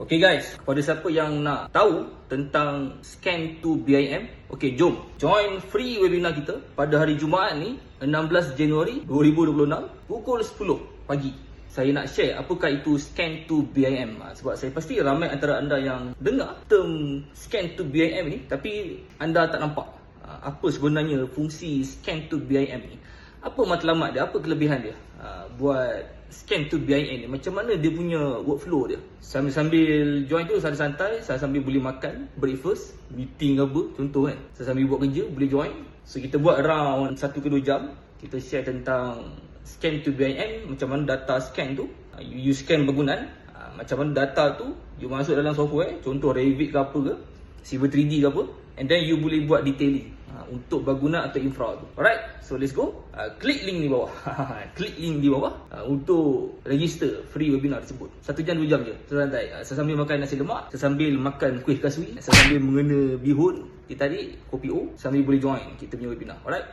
Okay guys, kepada siapa yang nak tahu tentang Scan to BIM, okay, jom join free webinar kita pada hari Jumaat ni 16 Januari 2026 pukul 10 pagi. Saya nak share apakah itu Scan to BIM. Sebab saya pasti ramai antara anda yang dengar term Scan to BIM ni, tapi anda tak nampak apa sebenarnya fungsi Scan to BIM ni. Apa matlamat dia, apa kelebihan dia buat Scan to BIM ni, macam mana dia punya workflow dia. Sambil join tu santai-santai, saya sambil boleh makan, breakfast, meeting apa, contoh kan. Saya sambil buat kerja, boleh join. So kita buat around 1 ke 2 jam. Kita share tentang Scan to BIM, macam mana data scan tu. You scan bangunan, macam mana data tu you masuk dalam software, contoh Revit ke apa ke, Civil 3D ke apa, and then you boleh buat detailing untuk bangunan atau infra tu. Alright, so let's go. Klik link di bawah. Klik link di bawah untuk register free webinar tersebut. 1 jam 2 jam je. Santai. Saya sambil makan nasi lemak, saya sambil makan kuih kaswi, saya sambil mengena bihun, teh tarik, kopi O, sambil boleh join kita punya webinar. Alright.